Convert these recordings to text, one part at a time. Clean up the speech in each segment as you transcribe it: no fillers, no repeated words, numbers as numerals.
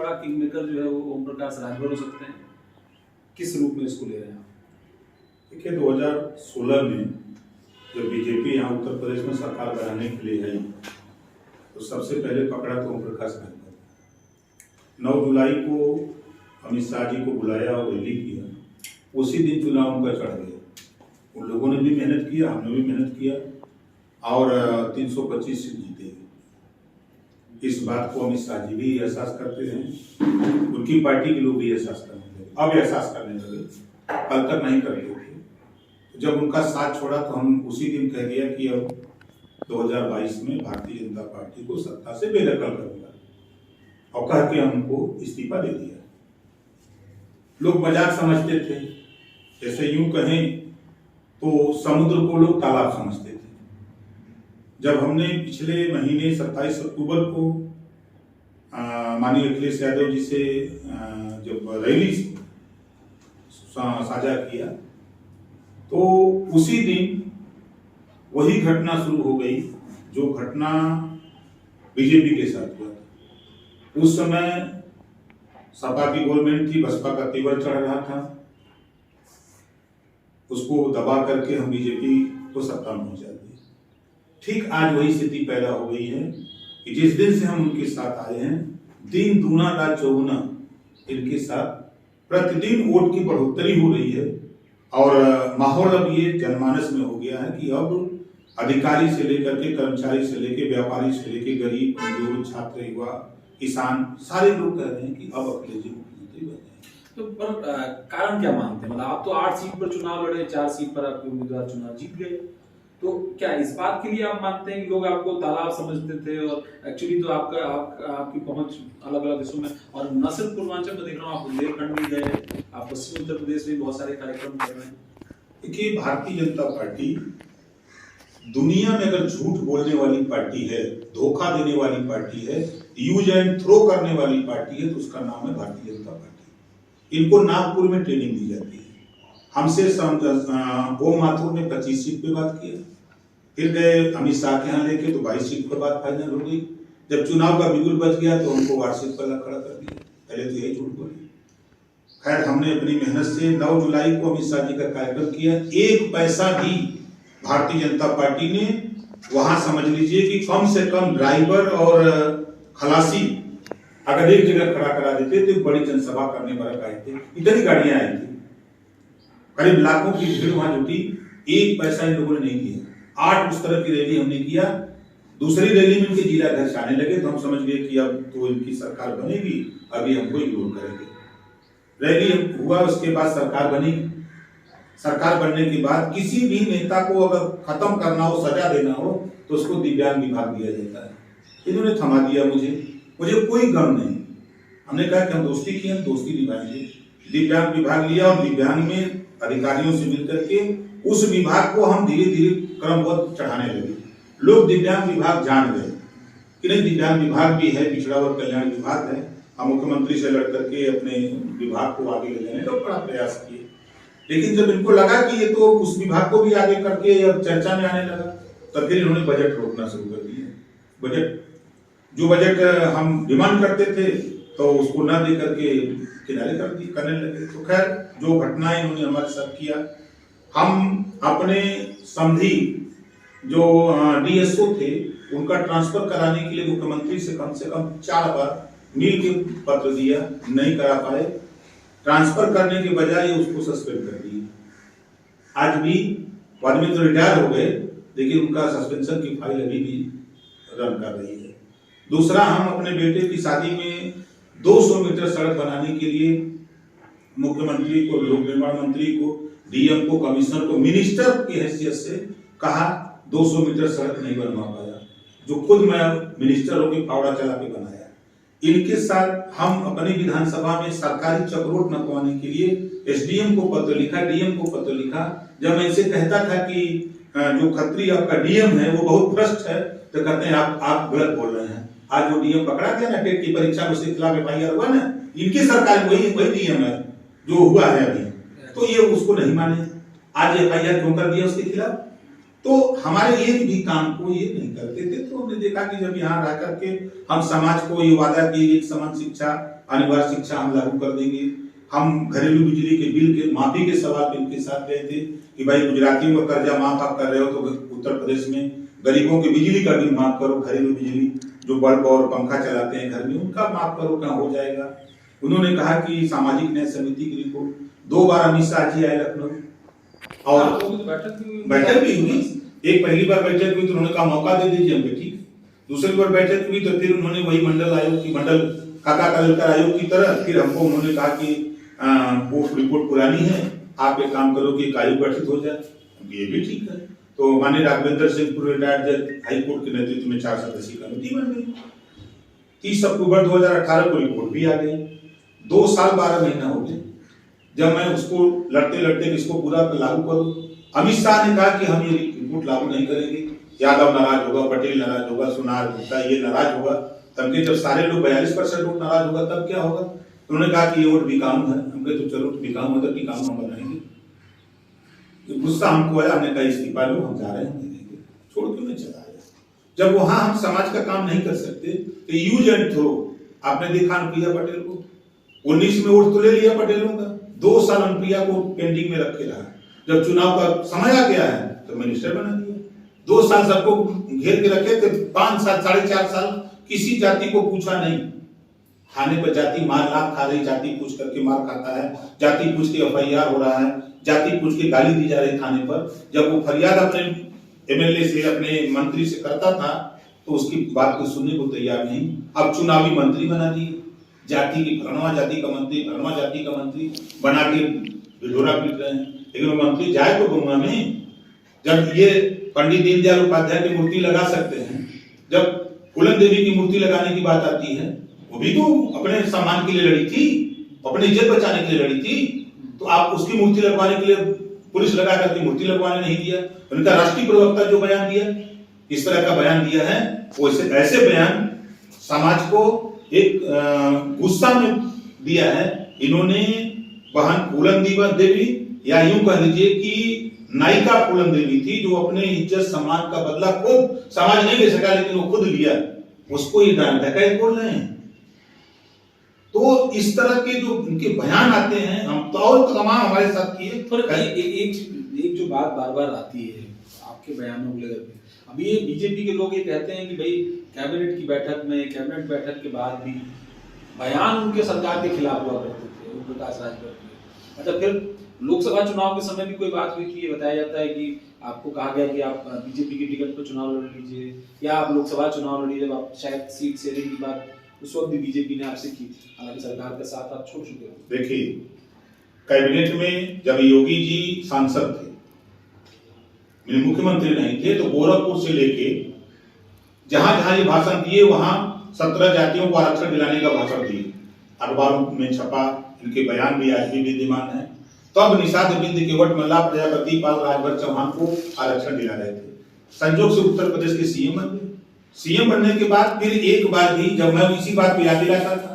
बड़ा king maker जो है वो ओम प्रकाश राजभर हो सकते हैं। किस रूप में इसको ले रहे हैं आप? देखिए 2016 में जब बीजेपी यहाँ उत्तर प्रदेश में सरकार बनाने के लिए आई तो सबसे पहले पकड़ा तो ओम प्रकाश राजभर। 9 जुलाई को अमित शाह जी को बुलाया और रैली किया, उसी दिन चुनाव उनका चढ़ गया। उन लोगों ने भी मेहनत किया, हमने भी मेहनत किया और 325 सीट जीते। इस बात को अमित शाह जी भी एहसास करते हैं, उनकी पार्टी के लोग भी एहसास करने लगे, अब एहसास करने लगे, कल तक नहीं करते थे। जब उनका साथ छोड़ा तो हम उसी दिन कह दिया कि अब 2022 में भारतीय जनता पार्टी को सत्ता से बेदखल करूंगा और कह के हमको इस्तीफा दे दिया। लोग मजाक समझते थे, जैसे यूं कहें तो समुद्र को लोग तालाब समझते थे। जब हमने पिछले महीने 27 अक्टूबर को माननीय अखिलेश यादव जी से जब रैली साझा किया तो उसी दिन वही घटना शुरू हो गई जो घटना बीजेपी के साथ हुआ था। उस समय सपा की गवर्नमेंट थी, बसपा का तेवर चढ़ रहा था, उसको दबा करके हम बीजेपी को सत्ता में पहुंचा दिए। ठीक आज वही स्थिति पैदा हो गई है कि जिस दिन से हम उनके साथ आए हैं, दिन दूना रात चौगुना इनके साथ प्रतिदिन वोट की बढ़ोतरी हो रही है और माहौल अब ये जनमानस में हो गया है कि अब अधिकारी से लेकर के कर्मचारी से लेकर व्यापारी से लेकर गरीब, कमजोर, छात्र, युवा, किसान सारे लोग कह रहे हैं कि अब अखिलेश जी मुख्यमंत्री बन जाए। तो पर कारण क्या मानते हैं? मतलब आप तो 8 सीट पर चुनाव लड़े, 4 सीट पर आपके उम्मीदवार चुनाव जीत गए, तो क्या इस बात के लिए आप मानते हैं कि लोग आपको तालाब समझते थे और एक्चुअली तो आपकी पहुंच अलग अलग देशों में, और न सिर्फ पूर्वांचल में देख रहा हूँ, आप बुंदेलखंड भी गए, आप पश्चिमी उत्तर प्रदेश में बहुत सारे कार्यक्रम कर रहे हैं। देखिए भारतीय जनता पार्टी दुनिया में अगर झूठ बोलने वाली पार्टी है, धोखा देने वाली पार्टी है, यूज एंड थ्रो करने वाली पार्टी है, तो उसका नाम है भारतीय जनता पार्टी। इनको नागपुर में ट्रेनिंग दी जाती है। हमसे ओम माथुर ने 25 सीट पे बात किया, फिर गए अमित शाह के यहाँ लेके तो 22 सीट पर बात फाइनल हो गई। जब चुनाव का बिगुल बच गया तो हमको वार्षिक पर खड़ा कर दिया। पहले तो यही झूठ बोले। खैर हमने अपनी मेहनत से 9 जुलाई को अमित शाह जी का कार्यक्रम किया। एक पैसा भी भारतीय जनता पार्टी ने वहां समझ लीजिए कि कम से कम ड्राइवर और खलासी अगर एक जगह खड़ा करा देते तो बड़ी जनसभा करने पर आए थे। इतनी गाड़ियां आई थी, करीब लाखों की भीड़ वहां जुटी, एक पैसा इन लोगों ने नहीं दिया। 8 उस तरह की रैली हमने किया। दूसरी रैली में इनके जिला अध्यक्ष आने लगे तो हम समझ गए कि अब तो इनकी सरकार बनेगी, अभी हमको इग्नोर करेंगे। रैली हुआ, उसके बाद सरकार बनी। सरकार बनने के बाद किसी भी नेता को अगर खत्म करना हो, सजा देना हो, तो उसको दिव्यांग विभाग दिया जाता है। इन्होंने थमा दिया। मुझे कोई गम नहीं। हमने कहा कि हम दोस्ती की, हम दोस्ती निभाएंगे। दिव्यांग विभाग लिया और दिव्यांग में अधिकारियों से मिलकर के उस विभाग को हम धीरे धीरे क्रमबद्ध चढ़ाने लगे। लोग दिव्यांग विभाग जान गए कि नहीं, दिव्यांग विभाग भी है, पिछड़ा वर्ग कल्याण विभाग है। हम मुख्यमंत्री से लड़ करके अपने विभाग को आगे ले जाने का बड़ा प्रयास किए, लेकिन जब इनको लगा कि ये तो उस विभाग को भी आगे करके अब चर्चा में आने लगा, तो फिर इन्होंने बजट रोकना शुरू कर दिया। जो बजट हम डिमांड करते थे तो उसको ना दे करके किनारे करने लगे। तो खैर जो घटनाएं इन्होंने हमारे साथ किया, हम अपने समधी जो डीएसओ थे उनका ट्रांसफर कराने के लिए मुख्यमंत्री से कम 4 बार मिल के पत्र दिया, नहीं करा पाए। ट्रांसफर करने के बजाय उसको सस्पेंड कर दिए। आज भी आदमी तो रिटायर हो गए, लेकिन उनका सस्पेंशन की फाइल अभी भी रन कर रही है। दूसरा, हम अपने बेटे की शादी में 200 मीटर सड़क बनाने के लिए मुख्यमंत्री को, लोक निर्माण मंत्री को, डीएम को, कमिश्नर को, मिनिस्टर की हैसियत से कहा 200 मीटर सड़क नहीं बनवा पाया, जो खुद मैं मिनिस्टर होकर फावड़ा चला के बनाया। इनके साथ हम अपनी विधानसभा में सरकारी चक्रोट नपवाने के लिए एसडीएम को पत्र लिखा, डीएम को पत्र लिखा। जब मैं इनसे कहता था कि जो खत्री आपका डीएम है वो बहुत भ्रष्ट है, तो कहते हैं आप गलत बोल रहे हैं। आज वो डीएम पकड़ा गया ना, टेट की परीक्षा में उसके खिलाफ एफआईआर हुआ ना, इनकी सरकार वही डीएम है जो हुआ है अभी, तो ये उसको नहीं माने। आज एफआईआर क्यों कर दिया उसके खिलाफ? तो हमारे एक भी काम को ये नहीं करते थे। तो हमने देखा कि जब यहाँ रह करके हम समाज को ये वादा किए एक समान शिक्षा, अनिवार्य शिक्षा हम लागू कर देंगे। हम घरेलू बिजली के बिल के माफी के सवाल पे इनके साथ गए थे कि भाई गुजरातियों का कर्जा माफ आप कर रहे हो तो उत्तर प्रदेश में गरीबों के बिजली का बिल माफ करो, घरेलू बिजली जो बल्ब और पंखा चलाते हैं घर में उनका माफ करो, कहाँ हो जाएगा। उन्होंने कहा कि सामाजिक न्याय समिति की रिपोर्ट 2 बार अमित शाह जी आए लखनऊ और बैठक भी हुई। एक पहली बार बैठक हुई तो उन्होंने कहा मौका दे दीजिए हम, ठीक। दूसरी बार बैठक हुई तो फिर उन्होंने वही मंडल आयोग की मंडल काका कलेक्टर आयोग की तरह फिर हमको उन्होंने कहा कि वो रिपोर्ट पुरानी है, आप एक काम करो कि एक आयोग गठित हो जाए। ये भी ठीक है। तो माननीय राघवेंद्र सिंह पूर्व रिटायर्ड जज हाई कोर्ट के नेतृत्व में 4 सदस्यीय कमेटी बन गई। 30 अक्टूबर 2018 को रिपोर्ट भी आ गई। 2 साल 12 महीना हो गए जब मैं उसको लड़ते लड़ते इसको पूरा लागू करूं। अमित शाह ने कहा कि हम ये रिपोर्ट लागू नहीं करेंगे, यादव नाराज होगा, पटेल नाराज होगा, सुनार गुप्ता ये नाराज होगा। तब जब सारे लोग 42% वोट नाराज होगा तब क्या होगा। उन्होंने कहा कि ये वोट बिकाऊ है। हमने तो चलो बिकाऊ है तो बिकाऊ हम बनाएंगे। गुस्सा हमको आया, हमने कहा इस्तीफा लो, हम जा रहे हैं, छोड़ क्यों नहीं चला आया। जब वहां हम समाज का काम नहीं कर सकते तो यूज एंड थ्रो। आपने देखा अनुप्रिया पटेल को 19 में वोट तो ले लिया पटेलों का, 2 साल अनुप्रिया को पेंडिंग में रखे रहा। जब चुनाव का समय आ गया है तो मिनिस्टर बना दिया। 2 साल सबको घेर के रखे थे, 5 साल 4.5 साल किसी जाति को पूछा नहीं। खाने पर जाति मार लात खा रही, जाति पूछ करके मार खाता है, जाति पूछ के FIR हो रहा है, जाति पूछ के गाली दी जा रही थाने पर। जब वो फरियाद अपने MLA से अपने मंत्री से करता था तो उसकी बात को सुनने को तैयार नहीं। अब चुनावी मंत्री बना दिए, जाति की फलाना जाति का मंत्री, फलाना जाति का मंत्री बना के ढिढोरा पीट रहे हैं। लेकिन वो मंत्री जाए तो गौवा में। जब ये पंडित दीनदयाल उपाध्याय की मूर्ति लगा सकते हैं, जब फूलन देवी की मूर्ति लगाने की बात आती है, वो भी तो अपने सम्मान के लिए लड़ी थी, अपनी इज्जत बचाने के लिए लड़ी थी। तो आप उसकी मूर्ति लगवाने के लिए पुलिस लगा करके मूर्ति लगवाने नहीं दिया। उनका राष्ट्रीय प्रवक्ता जो बयान दिया, इस तरह का बयान दिया है, वो ऐसे बयान समाज को एक गुस्सा में दिया है। इन्होंने बहन फूलन देवी या यूं कह लीजिए कि नायिका फूलन देवी थी जो अपने इज्जत सम्मान का बदला खुद समाज नहीं ले सका लेकिन वो खुद लिया, उसको ये डकैत बोल रहे हैं। तो इस तरह के जो उनके बयान आते हैं, हम तो और तमाम हमारे साथ किए। एक जो बात बार बार आती है आपके बयानों को लेकर, अभी ये बीजेपी के लोग ये कहते हैं कि भाई कैबिनेट की बैठक में, कैबिनेट बैठक के बाद भी बयान उनके सरकार के खिलाफ हुआ करते थे, ओम प्रकाश राजभर के। अच्छा, फिर लोकसभा चुनाव के समय भी कोई बात हुई थी, ये बताया जाता है कि आपको कहा गया कि आप बीजेपी की टिकट पर चुनाव लड़ लीजिए या आप लोकसभा चुनाव लड़िए। जब आप शायद सीट शेयरिंग की बात उस वक्त भी बीजेपी ने आपसे की थी, हालांकि सरकार का साथ आप छोड़ चुके हो। देखिए, कैबिनेट में जब योगी जी सांसद थे, मुख्यमंत्री नहीं थे, तो गोरखपुर से लेके जहां जहां ये भाषण दिए वहां 17 जातियों को आरक्षण दिलाने का भाषण दिए। अखबारों में छपा, इनके बयान भी आज भी विद्यमान है। तब निषाद बिंद केवट मल्ला प्रजापति पाल राजभर चौहान को आरक्षण दिला रहे थे। संजोग से उत्तर प्रदेश के सीएम बन गए। सीएम बनने के बाद फिर एक बार भी जब मैं इसी बात पे याद दिलाता था,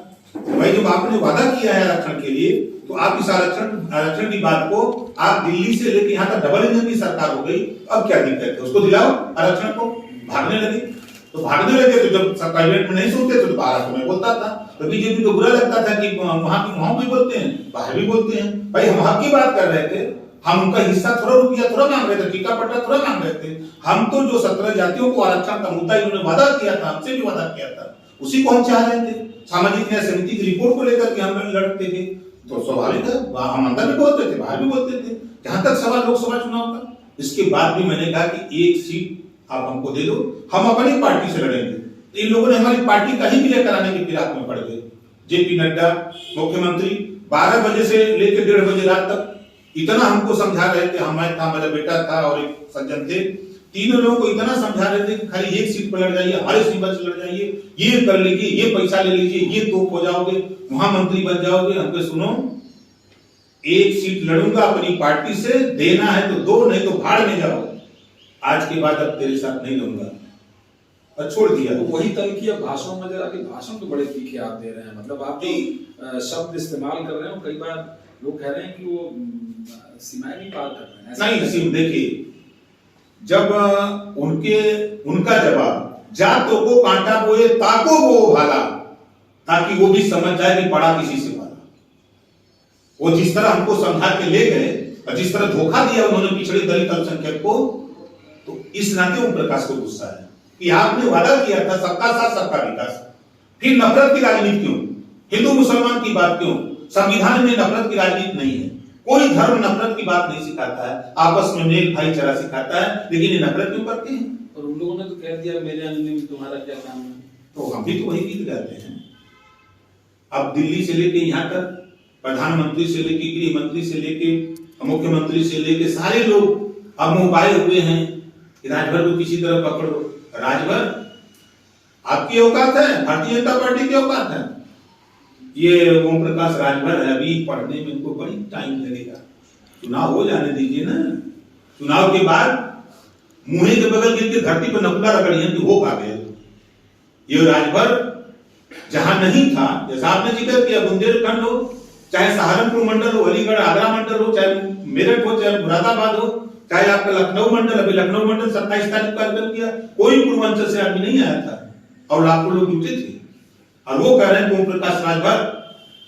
भाई जब आपने वादा किया है आरक्षण के लिए तो आप इस आरक्षण की बात को आप दिल्ली से लेकर यहाँ तक डबल इंजन की सरकार हो गई, अब क्या दिक्कत है, उसको दिलाओ आरक्षण को। भागने लगे तो जब कैबिनेट में नहीं सुनते तो बाहर तो मैं बोलता था, तो बीजेपी को बुरा लगता था कि वहां भी बोलते हैं, बाहर भी बोलते हैं। भाई हम हक की बात कर रहे थे, हम उनका हिस्सा थोड़ा रुपया थोड़ा मांग रहे थे, टीका पट्टा थोड़ा मांग रहे थे। हम तो जो 17 जातियों को आरक्षण का मुद्दा इन्होंने वादा किया था, हमसे भी वादा किया था, उसी को हम चाह रहे थे। सामाजिक न्याय समिति की रिपोर्ट को लेकर के हम लड़ते थे, तो स्वाभाविक है हम अंदर भी बोलते थे, बाहर भी बोलते थे। जहां तक सवाल लोकसभा चुनाव का, इसके बाद भी मैंने कहा कि एक सीट आप हमको दे दो, हम अपनी पार्टी से लड़ेंगे। इन लोगों ने हमारी पार्टी कहीं भी लेकर आने की फिराक में पड़ गए। जेपी नड्डा मुख्यमंत्री 12 बजे से लेकर 1:30 बजे रात तक इतना हमको समझा रहे थे, हमारे था, मेरा बेटा था और एक सज्जन थे, तीनों लोगों को इतना समझा रहे थे कि खाली एक सीट पर लड़ जाइए, हमारे सिंबल से लड़ जाइए, ये कर लीजिए, ये पैसा ले लीजिए, ये तोप हो जाओगे, वहां मंत्री बन जाओगे। हमको सुनो, एक सीट लड़ूंगा अपनी पार्टी से, देना है तो दो, नहीं तो भाड़ में जाओ। आज के बाद अब तेरे साथ नहीं लड़ूंगा और छोड़ दिया। तो वही तलखी अब भाषणों में जरा कि भाषण तो बड़े तीखे आप दे रहे हैं, मतलब आप जो शब्द इस्तेमाल कर रहे हो, कई बार लोग कह रहे हैं कि वो सीमाएं भी पार कर रहे हैं। नहीं, देखिए जब उनका जवाब जातो को कांटा बोए ताको वो भाला, ताकि वो भी समझ जाए कि पड़ा किसी से वाला। वो जिस तरह हमको समझा के ले गए और जिस तरह धोखा दिया उन्होंने पिछड़े दलित अल्पसंख्यक को, तो इस नाते ओम प्रकाश को गुस्सा है कि आपने वादा किया था सबका साथ सबका विकास, फिर नफरत की राजनीति क्यों? हिंदू मुसलमान की बात क्यों? संविधान में नफरत की राजनीति नहीं है, कोई धर्म नफरत की बात नहीं सिखाता है, आपस में मेल भाईचारा सिखाता है, लेकिन ये नफरत क्यों करते हैं? और उन लोगों ने तो कह दिया मेरे अंगने में तुम्हारा क्या काम है। तो हम भी तो वही गीत गाते हैं। अब दिल्ली से लेके यहाँ तक प्रधानमंत्री से लेके गृह मंत्री से लेके मुख्यमंत्री से लेके सारे लोग अब मोबाइल हुए हैं कि राजभर को किसी तरह पकड़ो। राजभर आपकी औकात है, भारतीय जनता पार्टी की औकात है। ये ओम प्रकाश राजभर है, अभी पढ़ने में इनको बड़ी टाइम लगेगा, चुनाव हो जाने दीजिए ना। चुनाव के बाद मुंह के बगल गिर के धरती पर नकुला रगड़िए कि हो पा गए। ये राजभर जहां नहीं था, जैसा आपने जिक्र किया, बुंदेलखंड हो, चाहे सहारनपुर मंडल हो, अलीगढ़ आगरा मंडल हो, चाहे मेरठ हो, चाहे मुरादाबाद हो, चाहे आपका लखनऊ मंडल, अभी लखनऊ मंडल 27 तारीख को कार्यक्रम किया, कोई पूर्वांचल से आदमी नहीं आया था और लाखों लोग जुटे थे। और वो कह रहे हैं कि ओम प्रकाश राजभर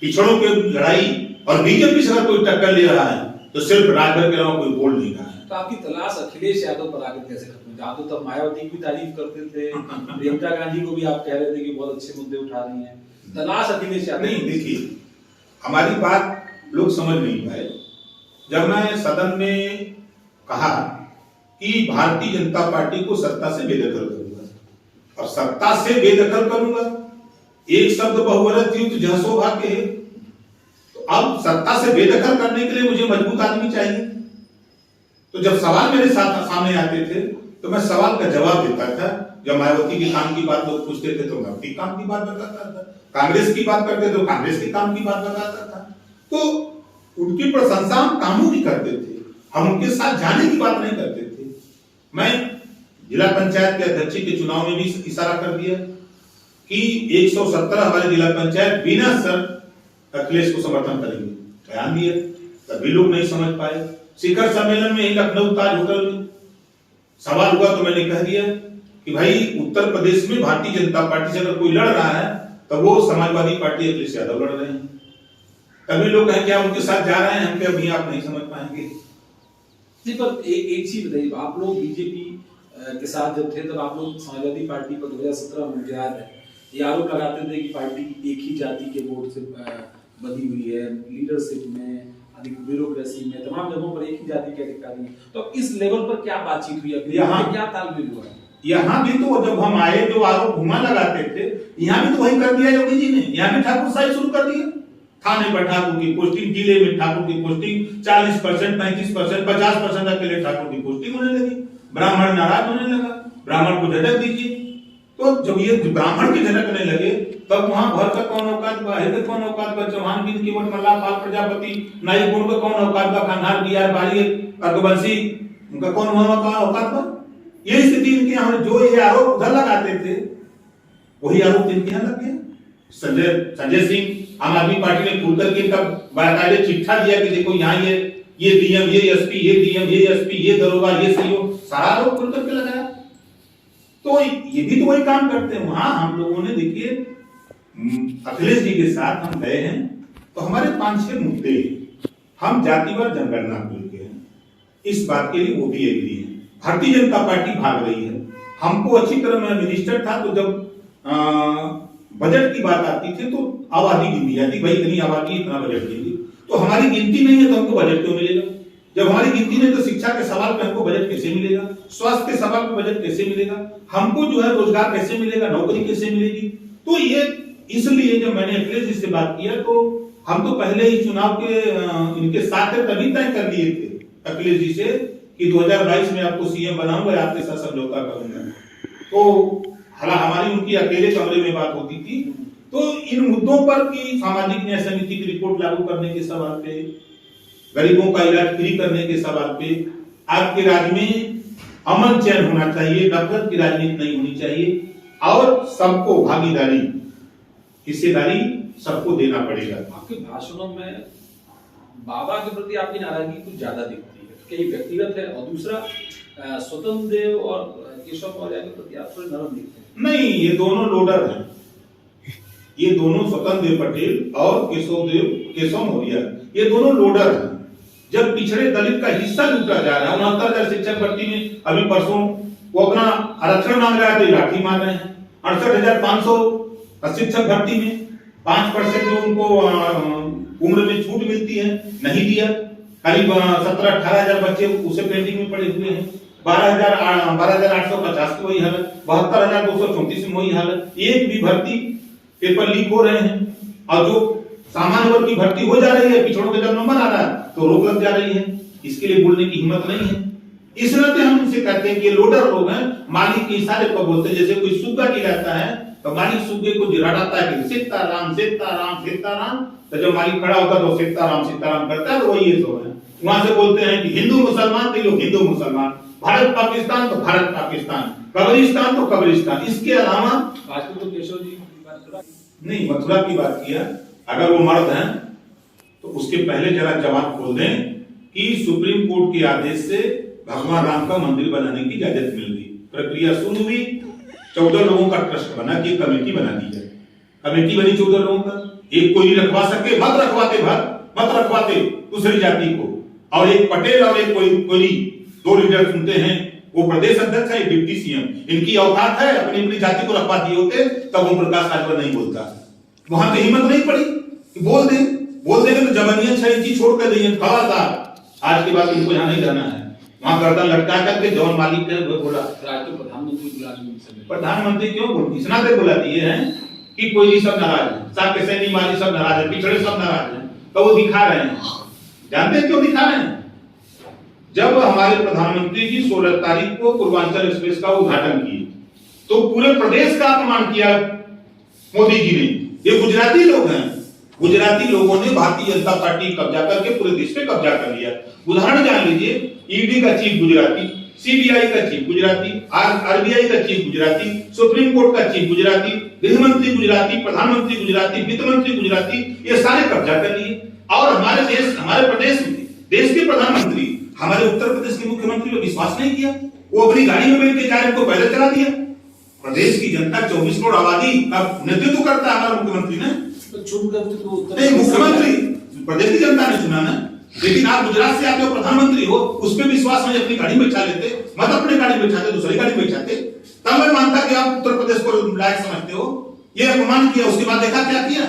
पिछड़ों की लड़ाई और बीजेपी से अगर कोई टक्कर ले रहा है तो सिर्फ राजभर के अलावा कोई बोल नहीं रहा है। तो आपकी तलाश अखिलेश यादव पर आकर कैसे खत्म हुई? आप तो तब मायावती की भी तारीफ करते थे, प्रियंका गांधी को भी आप कह रहे थे कि बहुत अच्छे मुद्दे उठा रही हैं, तलाश अखिलेश यादव नहीं। देखिए, हमारी बात लोग समझ नहीं पाए। जब मैं सदन में कहा कि भारतीय जनता पार्टी को सत्ता से बेदखल करूंगा और सत्ता से बेदखल करूंगा, एक शब्द बहुवचन युक्त जह सौभाग्य है, तो अब सत्ता से बेदखल करने के लिए मुझे मजबूत आदमी चाहिए। तो जब सवाल मेरे सामने आते थे तो मैं सवाल का जवाब देता था। जब मायावती के काम की बात लोग पूछते थे तो मैं अपनी काम की बात बताता था, कांग्रेस की बात करते तो कांग्रेस के काम की बात बताता था। तो उनकी प्रशंसा हम कामों की करते थे, हम उनके साथ जाने की बात नहीं करते थे। मैं जिला पंचायत के अध्यक्ष के चुनाव में भी इशारा कर दिया कि 117 हमारे जिला पंचायत बिना शर्त अखिलेश को समर्थन करेंगे, बयान दिया, तभी लोग नहीं समझ पाए। शिखर सम्मेलन में लखनऊ ताज होटल में सवाल हुआ तो मैंने कह दिया कि भाई उत्तर प्रदेश में भारतीय जनता पार्टी से अगर कोई लड़ रहा है तो वो समाजवादी पार्टी अखिलेश यादव लड़ रहे हैं। तभी लोग कहें क्या उनके साथ जा रहे हैं, हम क्या अभी आप नहीं समझ पाएंगे। जी, पर एक चीज बताइए, आप लोग बीजेपी के साथ जब थे तब आप लोग समाजवादी पार्टी पर 2017 में मुझे याद है ये आरोप लगाते थे कि पार्टी एक ही जाति के वोट से बनी हुई है, लीडरशिप में, अधिक ब्यूरोक्रेसी में, तमाम जगहों पर एक ही जाति के अधिकारी हैं। तो इस लेवल पर क्या बातचीत हुई है, यहाँ क्या तालमेल हुआ? यहाँ भी तो जब हम आए जो आरोप घुमा लगाते थे, यहाँ भी तो वही कर दिया योगी जी ने। यहाँ भी ठाकुरशाही शुरू कर दिया, थाने पर ठाकुर की पोस्टिंग, जिले में ठाकुर की पोस्टिंग 40%, 35%, 50% अकेले ठाकुर की पोस्टिंग होने लगी। ब्राह्मण नाराज होने लगा, ब्राह्मण को झटक दीजिए। तो जब ये ब्राह्मण की झटकने लगे तब वहां भर का कौन औकात बा, है कौन औकात बा, चौहान बिन की वोट मल्ला पाल प्रजापति नाई गुण का कौन औकात बा, खंडार बिहार बाड़ी अकबंसी उनका कौन औकात बा। ये स्थिति इनके यहाँ, जो ये आरोप उधर लगाते थे वही आरोप इनके यहाँ लग गया। संजय सिंह आम आदमी पार्टी ने खुलकर के इनका बाकायदे चिट्ठा दिया कि देखो यहाँ ये डीएम, ये एसपी, ये डीएम, ये एसपी, ये दरोगा, ये सीओ, सारा आरोप खुल करके लगाया। तो ये भी तो वही काम करते हैं। वहां हम लोगों ने देखिए अखिलेश जी के साथ हम गए हैं तो हमारे 5-6 मुद्दे हैं। हम जातिवार जनगणना को लेकर हैं, इस बात के लिए वो भी एग्री है। भारतीय जनता पार्टी भाग रही है। हमको अच्छी तरह, मैं मिनिस्टर था तो जब बजट की बात आती थी तो आबादी गिनी जाती, भाई इतनी आबादी इतना बजट देंगे, तो हमारी गिनती नहीं है तो हमको बजट क्यों मिलेगा? जब हमारी गिनती नहीं तो शिक्षा के सवाल पे हमको बजट कैसे मिलेगा? स्वास्थ्य के सवाल पे बजट कैसे मिलेगा? हमको जो है रोजगार कैसे मिलेगा? नौकरी कैसे मिलेगी? तो ये इसलिए जब मैंने अखिलेश जी से बात किया तो हम तो पहले ही चुनाव के इनके साथ तभी तय कर लिए थे अखिलेश जी से कि 2022 में आपको सीएम बनाऊंगा, आपके साथ समझौता करूंगा। तो हालांकि हमारी उनकी अकेले कमरे में बात होती थी। तो इन मुद्दों पर कि सामाजिक न्याय समिति की रिपोर्ट लागू करने के सवाल पे, गरीबों का इलाज फ्री करने के सवाल पे, आपके राज्य में अमन चैन होना चाहिए, नफरत की राजनीति नहीं होनी चाहिए और सबको भागीदारी, हिस्सेदारी सबको देना पड़ेगा। आपके भाषणों में बाबा के प्रति आपकी नाराजगी कुछ ज्यादा दिखती है, क्या ये व्यक्तिगत है? और दूसरा, स्वतंत्र देव और केशव मौर्य के प्रति आप थोड़े नरम दिखते हैं। नहीं, ये दोनों लोडर हैं। ये दोनों स्वतंत्र देव पटेल और केशव मौर्य, ये दोनों लोडर हैं। जब पिछड़े दलित का हिस्सा लूटा जा रहा है, 69,000 शिक्षक भर्ती में अभी परसों वो अपना आरक्षण मांग रहा है तो लाठी मार रहे हैं। 68,500 शिक्षक भर्ती में 5% जो उनको उम्र में छूट मिलती है नहीं दिया। करीब 17-18,000 बच्चे उसे पेंडिंग में पड़े हुए हैं। 12,850 की वही हालत, 72,234 में वही हालत। एक भी भर्ती पेपर लीक हो रहे हैं और जो सामान्य वर्ग की भर्ती हो जा रही है, पिछड़ों के जब नंबर आ रहा है तो रोक लग जा रही है। इसके लिए बोलने की हिम्मत नहीं है। इस नाते हम उनसे कहते हैं कि ये लोडर लोग हैं, मालिक के इशारे पर बोलते हैं। जैसे कोई सुग्गा गिराता है तो मालिक सुग्गे को जिराता है कि सीताराम सीताराम सीताराम, तो जब मालिक खड़ा होता है तो सीताराम सीताराम करता है, तो वही ये सब है। वहां से बोलते हैं कि हिंदू मुसलमान तो लोग हिंदू मुसलमान, भारत पाकिस्तान तो भारत पाकिस्तान, कब्रिस्तान तो कब्रिस्तान। इसके अलावा आजकल तो केशव जी की बात करा नहीं, मथुरा की बात किया। अगर वो मर्द हैं तो उसके पहले जरा जवाब खोल दें कि सुप्रीम कोर्ट के आदेश से भगवान राम का मंदिर बनाने की इजाजत मिल गई, प्रक्रिया शुरू हुई, 14 लोगों का ट्रस्ट बना कि कमेटी बना दी जाए। कमेटी बनी 14 लोगों का, एक कोई नहीं रखवा सके, मत रखवाते दूसरी जाति को, और एक पटेल और एक कोई 2 लीडर सुनते हैं, वो प्रदेश अध्यक्ष है, डिप्टी सीएम। इनकी औकात है, अपनी अपनी जाति को रखवा दिए होते तब ओम प्रकाश राजभर नहीं बोलता। वहां पे हिम्मत नहीं पड़ी कि बोल देंगे तो जबनियत है, चीज छोड़ कर देंगे। खबरदार, आज के बाद इनको यहाँ नहीं रहना है। वहां गर्दन लटका करके जौन मालिक ने बोला, प्रधानमंत्री क्यों बोलती, इतना देर बुला दिए हैं कि कोई नहीं, सब नाराज है, साके सैनी माली सब नाराज है, पिछड़े सब नाराज है, तो वो दिखा रहे हैं। जानते हैं क्यों दिखा रहे हैं? जब हमारे प्रधानमंत्री जी 16 तारीख को पूर्वांचल एक्सप्रेस का उद्घाटन किए तो पूरे प्रदेश का अपमान किया मोदी जी ने। ये गुजराती लोग हैं, गुजराती लोगों ने भारतीय जनता पार्टी कब्जा करके पूरे देश पे कब्जा कर लिया। उदाहरण जान लीजिए, ईडी का चीफ गुजराती, सीबीआई का चीफ गुजराती, आरबीआई का चीफ गुजराती, सुप्रीम कोर्ट का चीफ गुजराती, गृह मंत्री गुजराती, प्रधानमंत्री गुजराती, वित्त मंत्री गुजराती, ये सारे कब्जा कर लिए। और हमारे प्रदेश में देश के प्रधानमंत्री, हमारे उत्तर प्रदेश के मुख्यमंत्री पे विश्वास नहीं किया, वो अपनी गाड़ी में बैठ के जा रहे को पहले चला दिया। प्रदेश की जनता 24 करोड़ आबादी का नेतृत्व करता है हमारा मुख्यमंत्री ने, तो चुन कर नहीं, मुख्यमंत्री प्रदेश की जनता ने चुना ना। लेकिन आप गुजरात से आते हो, प्रधानमंत्री हो, उस पर विश्वास में अपनी गाड़ी में बैठा लेते, मत अपनी गाड़ी में बैठाते, दूसरी गाड़ी में बैठाते, तब मैं मानता कि आप उत्तर प्रदेश को लायक समझते हो। ये अपमान किया, उसके बाद देखा क्या किया,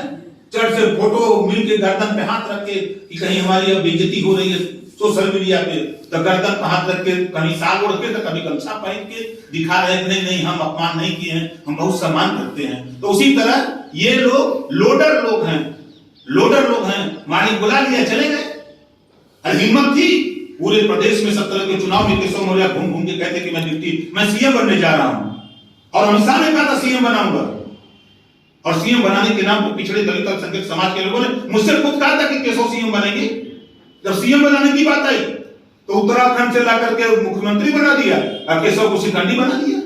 चर्च से फोटो मिलके गर्दन पे हाथ रख के कि कहीं हमारी अब बेइज्जती हो रही है सोशल मीडिया पे, तो गर्दन पे हाथ रख के, कहीं साल ओढ़ के, तो कभी गमछा पहन के दिखा रहे हैं नहीं हम अपमान नहीं किए हैं, हम बहुत सम्मान करते हैं। तो उसी तरह ये लोग लोडर लोग हैं, मालिक बुला लिया चले गए। अरे हिम्मत थी पूरे प्रदेश में 17 के चुनाव में केशव मौर्य घूम घूम के कहते कि मैं सीएम बनने जा रहा हूं, और अमित शाह ने कहा था सीएम बनाऊंगा, और सीएम बनाने के नाम पर पिछड़े दलित अल्पसंख्यक समाज के लोगों ने मुझसे खुद कहा था कि केशव सीएम बनेंगे। जब सीएम बनाने की बात आई तो उत्तराखंड से लाकर के मुख्यमंत्री बना दिया और केशव को शिखंडी बना दिया।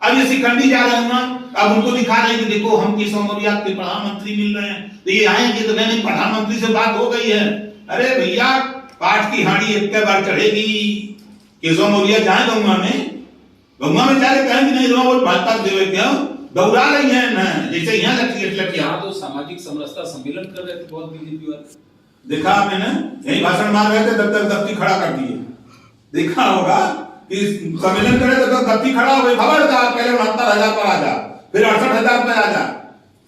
अब ये शिखंडी जा रहे हैं, अब उनको दिखा रहे हैं कि देखो हम केशव मौर्य के प्रधानमंत्री मिल रहे हैं, तो ये आएंगे तो नहीं, प्रधानमंत्री से बात हो गई है। अरे भैया, पाठ की हांडी एक बार चढ़ेगी। केशव मौर्य जाए गंगा में जाके कहेंगे नहीं रो भाजपा देवे क्यों दौड़ा रही है ना, जैसे यहाँ लटकिया तो सामाजिक समरसता सम्मेलन कर रहे थे बहुत बीजेपी वाले, देखा आपने ना, यही भाषण मार रहे थे, तब तक दफ्ती खड़ा कर दिए। देखा होगा कि सम्मेलन करे तो दफ्ती खड़ा हो गई, खबरदार पहले 69,000 पर आ जा, फिर 68,000 पर आ जा,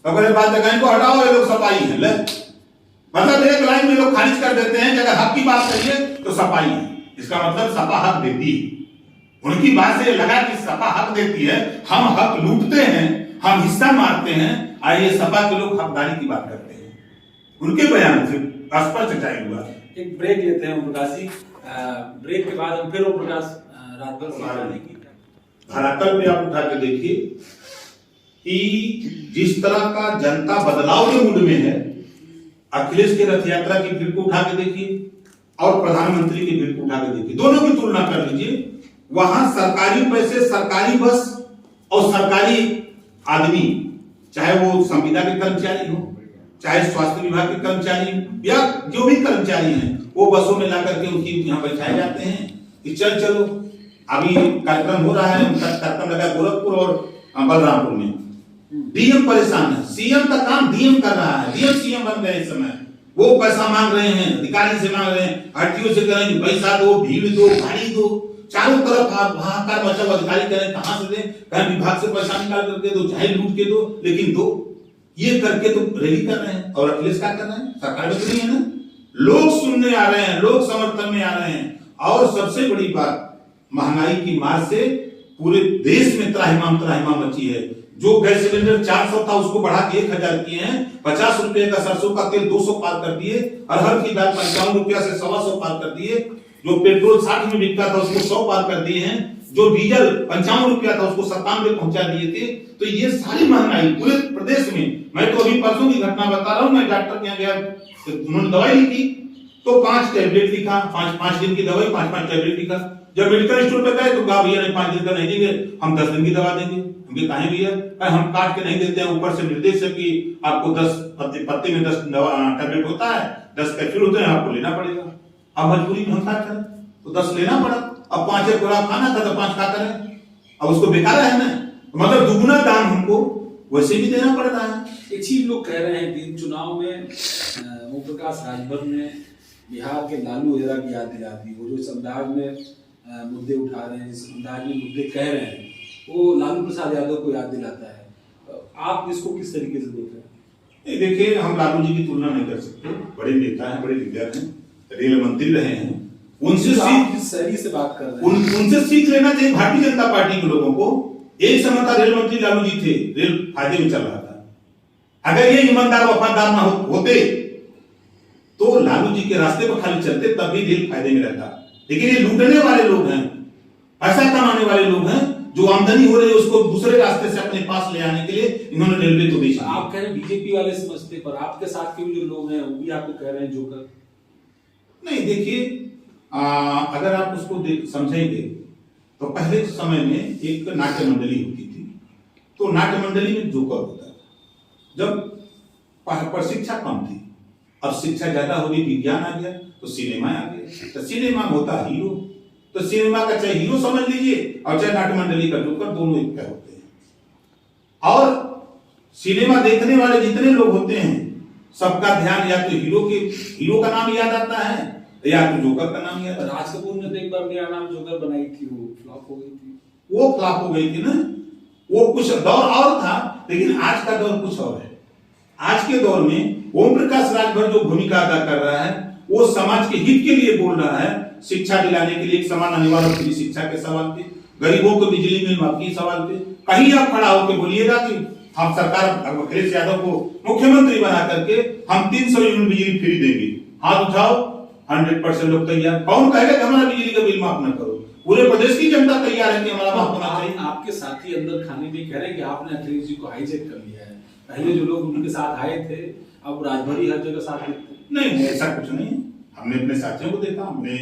अगले बात जगह को हटाओ, ये लोग सपाई है। ले मतलब एक लाइन में लोग खारिज कर देते हैं कि अगर हक की बात करिए तो सपाई है, इसका मतलब सपा हक देती है। उनकी बात से लगा कि सपा हक देती है, हम हक लूटते हैं, हम हिस्सा मारते हैं, आइए सपा के लोग हकदारी की बात करते हैं। उनके बयान से स्पष्ट सच्चाई हुआ। एक ब्रेक लेते हैं प्रकाश जी, ब्रेक के बाद हम फिर प्रकाश रात भर धरातल पे आप उठा के देखिए कि जिस तरह का जनता बदलाव के मूड में है, अखिलेश के रथ यात्रा की भीड़ को उठा के देखिए और प्रधानमंत्री की भीड़ को उठा के देखिए, दोनों की तुलना कर लीजिए। वहां सरकारी पैसे, सरकारी बस और सरकारी आदमी, चाहे वो संविदा के कर्मचारी हो, चाहे स्वास्थ्य विभाग के कर्मचारी या जो भी कर्मचारी हैं, वो बसों में ला करके उनकी यहाँ बैठाए जाते हैं कि चलो अभी कार्यक्रम हो रहा है, उनका कार्यक्रम लगा गोरखपुर और बलरामपुर में। डीएम परेशान है, सीएम का काम डीएम कर रहा है, डीएम सीएम बन गए इस समय। वो पैसा मांग रहे हैं, अधिकारी से मांग रहे हैं, आरटीओ से कह रहे हैं पैसा दो, भीड़ दो, गाड़ी दो, चारों तरफ आप हाहाकार मचा हुआ। अधिकारी कह रहे हैं कहां से दें, कहीं विभाग से पैसा निकाल करके दो, चाहे लूट के दो, लेकिन दो। ये करके तो रैली कर रहे हैं। और अखिलेश क्या कर रहे हैं? सरकार बच रही है ना, लोग सुनने आ रहे हैं, लोग समर्थन में आ रहे हैं। और सबसे बड़ी बात, महंगाई की मार से पूरे देश में त्राहिमाम मची है। जो गैस सिलेंडर 400 था उसको बढ़ा के 1000 किए हैं, 50 रुपए का सरसों का तेल 200 पार कर दिए, अरहर की दाल 55 रुपया से 125 पार कर दिए, जो पेट्रोल 60 में बिकता था उसको 100 पार कर दिए हैं, जो डीजल 55 रुपया था उसको 97 पहुंचा दिए थे। तो ये सारी महंगाई पूरे प्रदेश में, मैं तो अभी परसों की घटना बता रहा हूँ, मैं डॉक्टर के यहाँ गया, उन्होंने दवाई लिखी तो 5 टैबलेट लिखा, 5 दिन की दवाई, 5 टैबलेट लिखा। जब मेडिकल स्टोर पे गए तो कहा भैया नहीं 5 दिन का नहीं देंगे, हम 10 दिन की दवा देंगे। हमके कहे भैया हम काट के नहीं देते हैं, ऊपर से निर्देश है कि आपको 10 पत्ते में 10 टैबलेट होता है, 10 कैप्सूल होते हैं, आपको लेना पड़ेगा। अब मजबूरी में हम क्या करें, तो 10 लेना पड़ा। अब 5 खुराक खाना था तो 5 खा करें, अब उसको बेकार है ना, मतलब दुगुना दाम हमको वैसे भी देना पड़ रहा है। एक चीज लोग कह रहे हैं कि चुनाव में ओम प्रकाश राजभर ने बिहार के लालू एरा की याद दिला दी। वो जो इस अंदाज में मुद्दे उठा रहे हैं, इस अंदाज में मुद्दे कह रहे हैं, वो लालू प्रसाद यादव को याद दिलाता है। आप इसको किस तरीके से देख रहे हैं? देखिए, हम लालू जी की तुलना नहीं कर सकते। बड़े नेता हैं, बड़े लीडर हैं, रेल मंत्री रहे हैं, उनसे शैली से बात कर रहे हैं, उनसे सीख लेना चाहिए भारतीय जनता पार्टी के लोगों को। एक समय था रेल मंत्री लालू जी थे, रेल फायदे में चल रहा था। अगर ये ईमानदार वफादार ना होते तो लालू जी के रास्ते पर खाली चलते, तब भी रेल फायदे में रहता। लेकिन ये लूटने वाले लोग हैं, पैसा कमाने वाले लोग हैं, जो आमदनी हो रही है उसको दूसरे रास्ते से अपने पास ले आने के लिए इन्होंने रेलवे तो बेच। आप कह रहे हैं बीजेपी वाले समझते, पर आपके साथ के भी जो लोग हैं वो भी आपको कह रहे हैं जोकर। नहीं, देखिए, अगर आप उसको समझेंगे तो पहले समय में एक नाट्य मंडली होती थी, तो नाट्य मंडली में जोकर होता था। जब पर शिक्षा कम थी, अब शिक्षा ज्यादा हो गई, विज्ञान आ गया तो सिनेमा आ गया। तो सिनेमा में होता हीरो, तो सिनेमा का चाहे हीरो समझ लीजिए और चाहे नाट्य मंडली का जोकर, दोनों एक होते हैं। और सिनेमा देखने वाले जितने लोग होते हैं सबका ध्यान या तो हीरो का नाम याद आता है या तो जोकर का नाम याद। राज कपूर ने तो एक बार मेरा नाम जोकर बनाई थी, वो फ्लॉप हो गई थी। वो फ्लॉप हो गई थी ना, वो कुछ दौर और था, लेकिन आज का दौर कुछ और है। आज के दौर में ओम प्रकाश राजभर जो भूमिका अदा कर रहा है, वो समाज के हित के लिए बोल रहा है। शिक्षा दिलाने के लिए, एक समान अनिवार्य फ्री शिक्षा के सवाल पे, गरीबों को बिजली बिल माफ के सवाल पे कहीं आप खड़ा होकर बोलिएगा कि हम सरकार अखिलेश यादव को मुख्यमंत्री बना करके हम 300 यूनिट बिजली फ्री देंगे, हाथ उठाओ। 100% लोग तैयार। कौन कहेगा कि हमारा बिजली का बिल माफ न करो? पूरे प्रदेश की जनता तैयार है कि हमारा माफ होना चाहिए। आपके साथी अंदर खाने में कह रहे हैं कि आपने अखिलेश जी को हाईजेक कर लिया है। पहले जो लोग उनके साथ आए थे, अब राजभरी हर जगह साथ देते। नहीं, ऐसा कुछ नहीं है। हमने अपने साथियों को देखा, हमने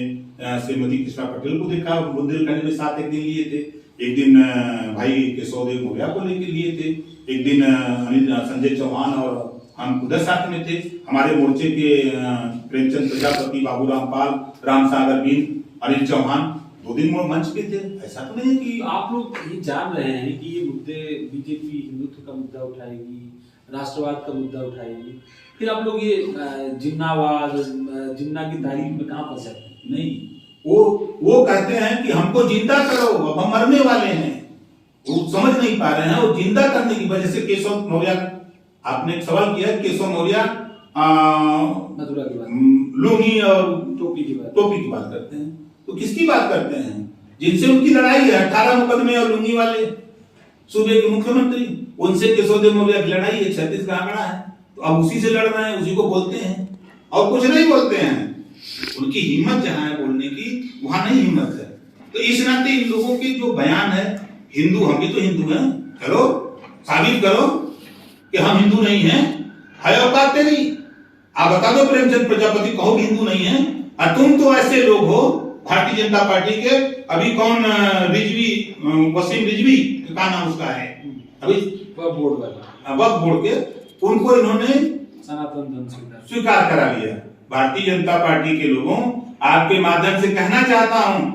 श्रीमती कृष्णा पटेल को देखा, बुंदेलखंड में साथ एक दिन लिए थे, एक दिन भाई केशवदेव मौर्य को लेकर लिए थे, एक दिन संजय चौहान और हम खुद साथ में थे। हमारे मोर्चे के प्रेमचंद प्रजापति, बाबूराम पाल, रामसागर बिन, अनिल चौहान 2 दिन मंच पे थे। ऐसा तो नहीं कि आप लोग ये जान रहे हैं कि ये मुद्दे बीजेपी हिंदुत्व का मुद्दा उठाएगी, राष्ट्रवाद का मुद्दा उठाएगी, फिर आप लोग ये जिन्नावाद, जिन्ना की तारीफ में कहां फंसे? नहीं, वो कहते हैं कि हमको जिंदा करो, अब हम मरने वाले हैं। वो समझ नहीं पा रहे हैं, वो जिंदा करने की वजह से केशव मौर्य, आपने एक सवाल किया, केशव मौर्य मथुरा की बात, लुंगी और टोपी की बात करते हैं। तो किसकी बात करते हैं? जिनसे उनकी लड़ाई है, 18 मुकदमे और लुंगी वाले सूबे के मुख्यमंत्री, उनसे केशवदेव मौर्य की लड़ाई है, 36 का आंकड़ा है। तो अब उसी से लड़ रहे हैं, उसी को बोलते हैं और कुछ नहीं बोलते हैं। उनकी हिम्मत जहां है बोलने की, वहां नहीं हिम्मत है। तो इस नाते इन लोगों के जो बयान है, हिंदू, हम भी तो हिंदू हैं, चलो साबित करो कि हम हिंदू नहीं हैं, है औकात तेरी? आप बता दो प्रेमचंद प्रजापति, कहो हिंदू नहीं है। और तुम तो ऐसे लोग हो भारतीय जनता पार्टी के, अभी कौन रिजवी, वसीम रिजवी का नाम उसका है, अभी वक्फ बोर्ड के, उनको इन्होंने सनातन धर्म स्वीकार करा लिया। भारतीय जनता पार्टी के लोगों, आपके माध्यम से कहना चाहता हूं